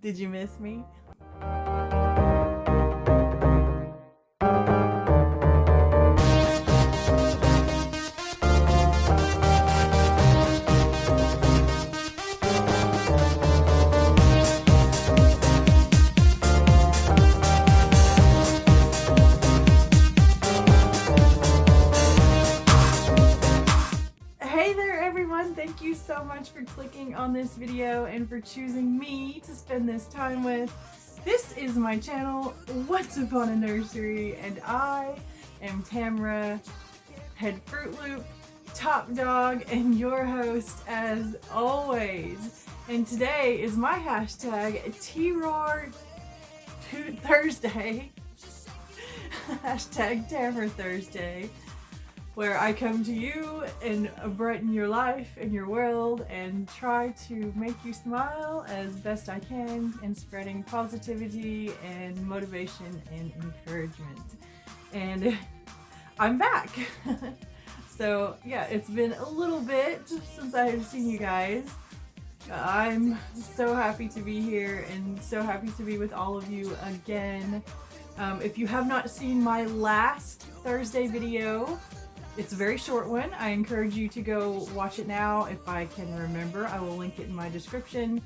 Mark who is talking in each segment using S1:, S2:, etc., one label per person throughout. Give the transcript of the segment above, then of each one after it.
S1: Did you miss me? Thank you so much for clicking on this video and for choosing me to spend this time with. This is my channel, Once Upon a Nursery, and I am Tamra, head Fruit Loop, top dog, and your host as always. And today is my hashtag TROAR Thursday, hashtag Tamra Thursday, where I come to you and brighten your life and your world and try to make you smile as best I can in spreading positivity and motivation and encouragement. And I'm back. So yeah, it's been a little bit since I have seen you guys. I'm so happy to be here and so happy to be with all of you again. If you have not seen my last Thursday video, it's a very short one. I encourage you to go watch it now. If I can remember, I will link it in my description.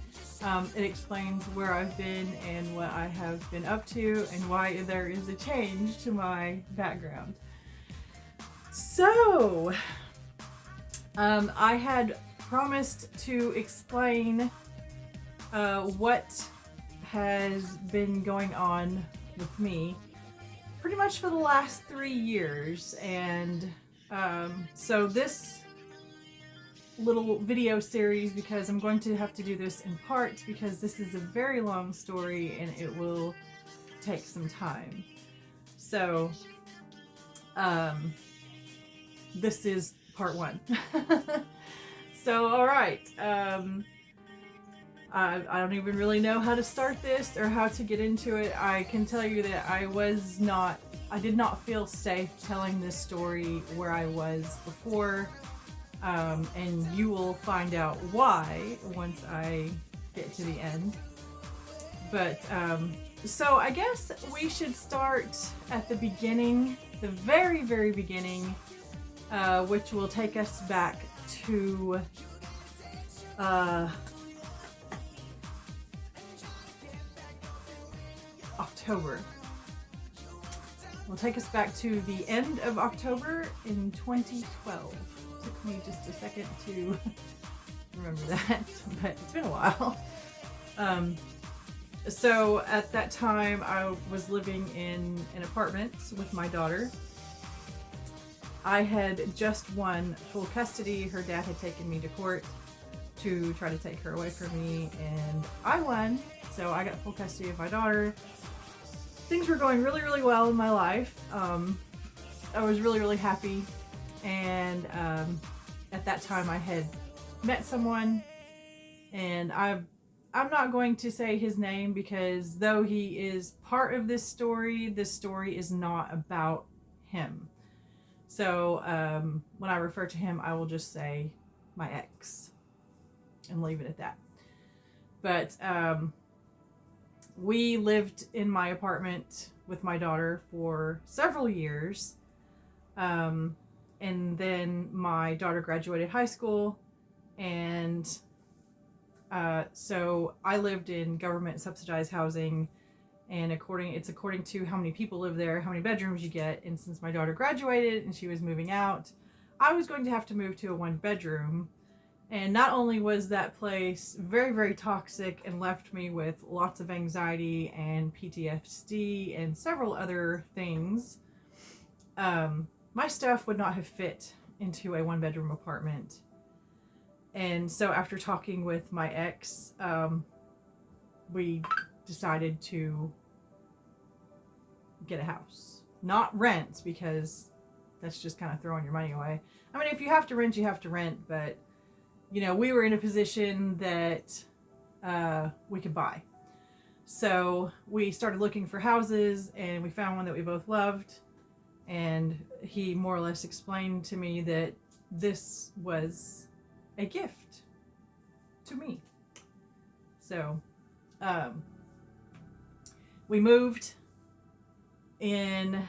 S1: It explains where I've been and what I have been up to and why there is a change to my background. So, I had promised to explain what has been going on with me pretty much for the last 3 years, and so this little video series, because I'm going to have to do this in parts because this is a very long story and it will take some time. So this is part 1. So alright, I don't even really know how to start this or how to get into it. I can tell you that I did not feel safe telling this story where I was before, and you will find out why once I get to the end. But so I guess we should start at the beginning, the very, very beginning, which will take us back to October. Will take us back to the end of October in 2012. Took me just a second to remember that, but it's been a while. So at that time I was living in an apartment with my daughter. I had just won full custody. Her dad had taken me to court to try to take her away from me, and I won, so I got full custody of my daughter. Things were going really, really well in my life. I was really, really happy, and at that time I had met someone, and I'm not going to say his name because though he is part of this story is not about him. So when I refer to him, I will just say my ex and leave it at that. But we lived in my apartment with my daughter for several years. And then my daughter graduated high school, and so I lived in government subsidized housing, and it's according to how many people live there, how many bedrooms you get. And since my daughter graduated and she was moving out, I was going to have to move to a 1-bedroom. And not only was that place very, very toxic and left me with lots of anxiety and PTSD and several other things, my stuff would not have fit into a 1-bedroom apartment. And so after talking with my ex, we decided to get a house. Not rent, because that's just kind of throwing your money away. I mean, if you have to rent, you have to rent, but you know, we were in a position that we could buy. So we started looking for houses, and we found one that we both loved. And he more or less explained to me that this was a gift to me. So Um, we moved in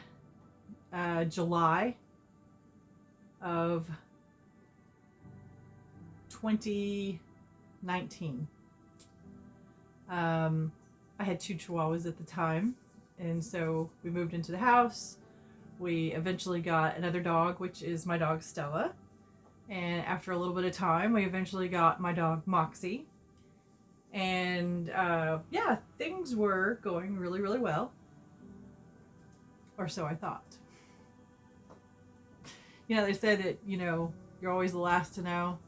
S1: July of 2019. I had 2 chihuahuas at the time, and so we moved into the house. We eventually got another dog, which is my dog Stella. And after a little bit of time, we eventually got my dog Moxie. And yeah, things were going really, really well. Or so I thought. You know, they say that, you're always the last to know.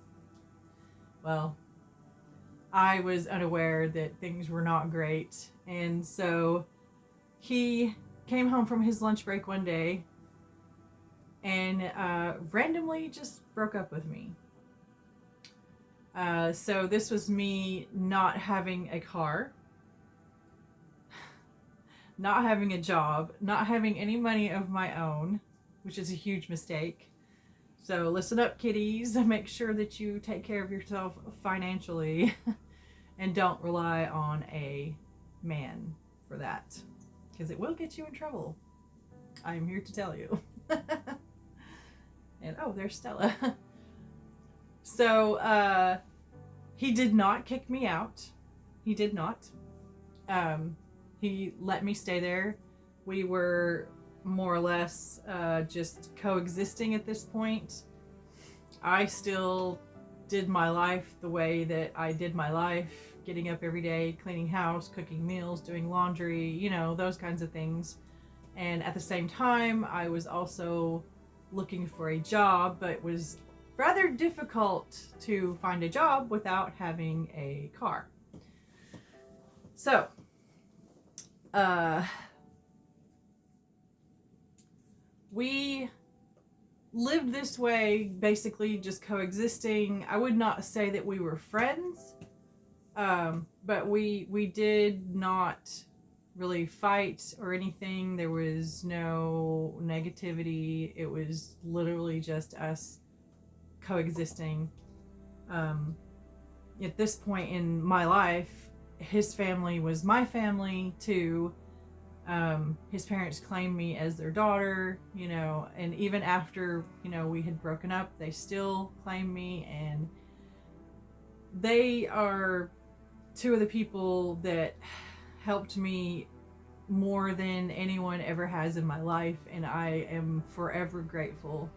S1: Well, I was unaware that things were not great. And so he came home from his lunch break one day and randomly just broke up with me. So this was me not having a car, not having a job, not having any money of my own, which is a huge mistake. So listen up, kiddies. Make sure that you take care of yourself financially and don't rely on a man for that, because it will get you in trouble. I am here to tell you. And oh, there's Stella. So he did not kick me out. He did not. He let me stay there. We were more or less just coexisting at this point. I still did my life the way that I did my life, getting up every day, cleaning house, cooking meals, doing laundry, those kinds of things. And at the same time, I was also looking for a job, but it was rather difficult to find a job without having a car. So, we lived this way, basically just coexisting. I would not say that we were friends, but we did not really fight or anything. There was no negativity. It was literally just us coexisting. At this point in my life, his family was my family too. His parents claimed me as their daughter, and even after, we had broken up, they still claimed me, and they are 2 of the people that helped me more than anyone ever has in my life, and I am forever grateful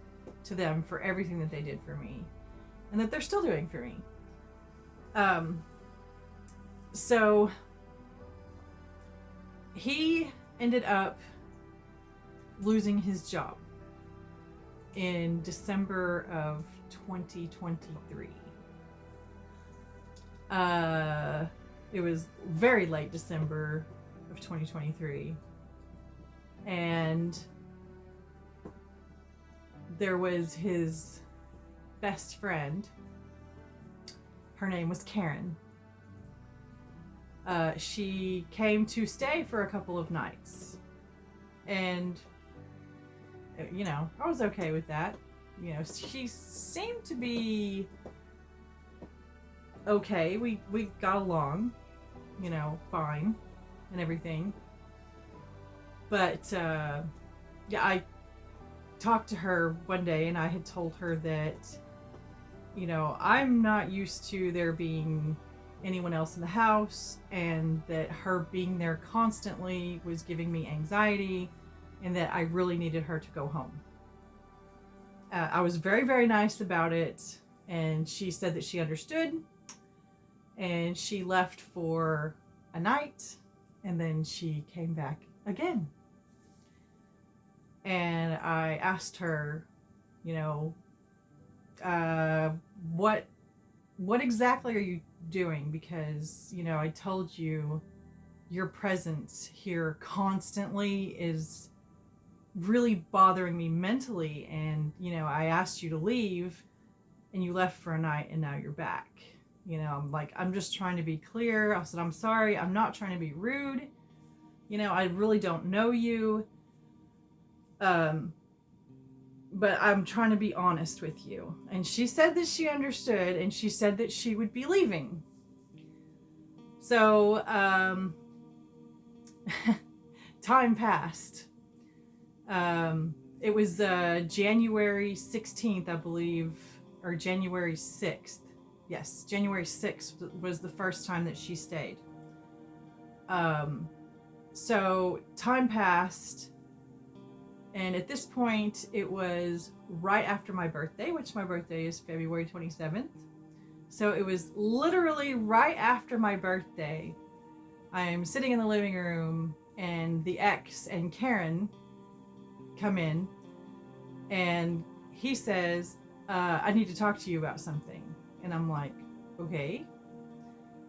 S1: to them for everything that they did for me and that they're still doing for me. So he ended up losing his job in December of 2023. It was very late December of 2023. And there was his best friend. Her name was Karen. She came to stay for a couple of nights. And, I was okay with that. She seemed to be okay. We got along, fine and everything. But, I talked to her one day and I had told her that, I'm not used to there being anyone else in the house, and that her being there constantly was giving me anxiety, and that I really needed her to go home. I was very, very nice about it, and she said that she understood, and she left for a night, and then she came back again. And I asked her, what exactly are you doing? Because, I told you your presence here constantly is really bothering me mentally, and, I asked you to leave and you left for a night and now you're back. I'm just trying to be clear. I said, I'm sorry, I'm not trying to be rude. I really don't know you. But I'm trying to be honest with you. And she said that she understood, and she said that she would be leaving. So, time passed. It was January 16th, I believe, or January 6th. Yes, January 6th was the first time that she stayed. So time passed, and at this point, it was right after my birthday, which my birthday is February 27th. So it was literally right after my birthday. I'm sitting in the living room, and the ex and Karen come in, and he says, I need to talk to you about something. And I'm like, okay.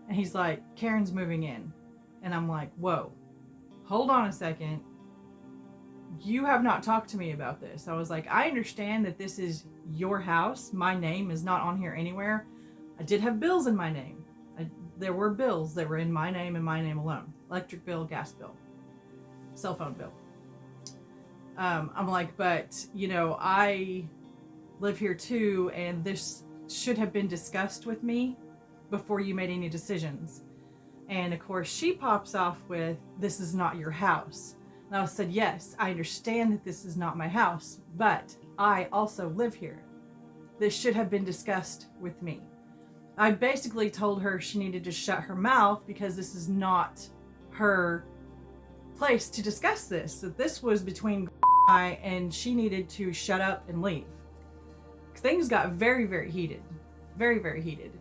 S1: And he's like, Karen's moving in. And I'm like, whoa, hold on a second. You have not talked to me about this. I was like, I understand that this is your house. My name is not on here anywhere. I did have bills in my name. There were bills that were in my name and my name alone. Electric bill, gas bill, cell phone bill. I'm like, but, you know, I live here too, and this should have been discussed with me before you made any decisions. And of course, she pops off with, this is not your house. And I said, yes, I understand that this is not my house, but I also live here. This should have been discussed with me. I basically told her she needed to shut her mouth because this is not her place to discuss this. That this was between I and she needed to shut up and leave. Things got very, very heated. Very, very heated.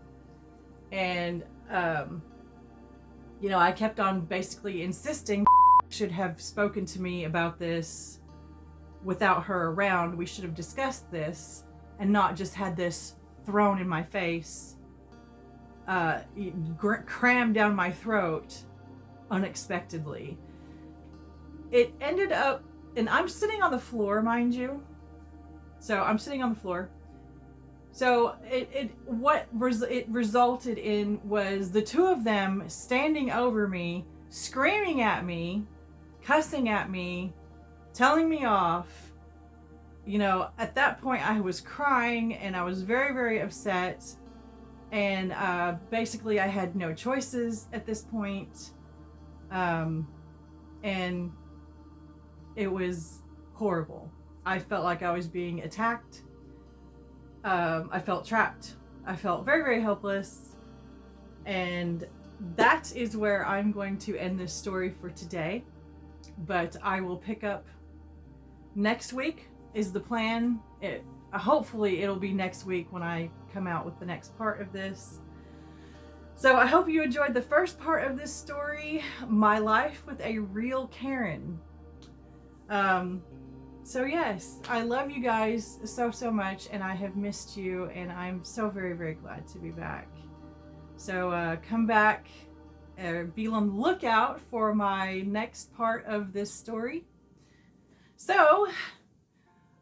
S1: And, you know, I kept on basically insisting should have spoken to me about this without her around. We should have discussed this and not just had this thrown in my face, crammed down my throat unexpectedly. It ended up, and I'm sitting on the floor, mind you. So I'm sitting on the floor. So what it resulted in was the two of them standing over me, screaming at me, cussing at me, telling me off. You know, at that point I was crying and I was very, very upset. And basically I had no choices at this point. And it was horrible. I felt like I was being attacked. I felt trapped. I felt very, very helpless. And that is where I'm going to end this story for today. But I will pick up next week is the plan. Hopefully it'll be next week when I come out with the next part of this. So I hope you enjoyed the first part of this story, my life with a real Karen. So yes, I love you guys so, so much, and I have missed you, and I'm so very, very glad to be back. So come back, be on the lookout for my next part of this story. So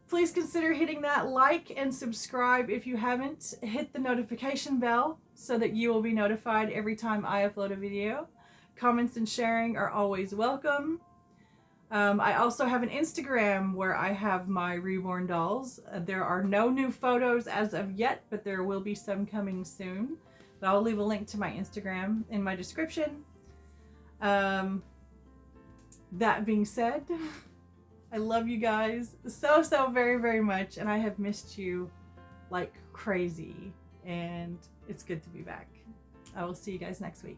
S1: please consider hitting that like and subscribe if you haven't. Hit the notification bell so that you will be notified every time I upload a video. Comments and sharing are always welcome. I also have an Instagram where I have my reborn dolls. There are no new photos as of yet, but there will be some coming soon. But I'll leave a link to my Instagram in my description. That being said, I love you guys so, so very, very much, and I have missed you like crazy, and it's good to be back. I will see you guys next week.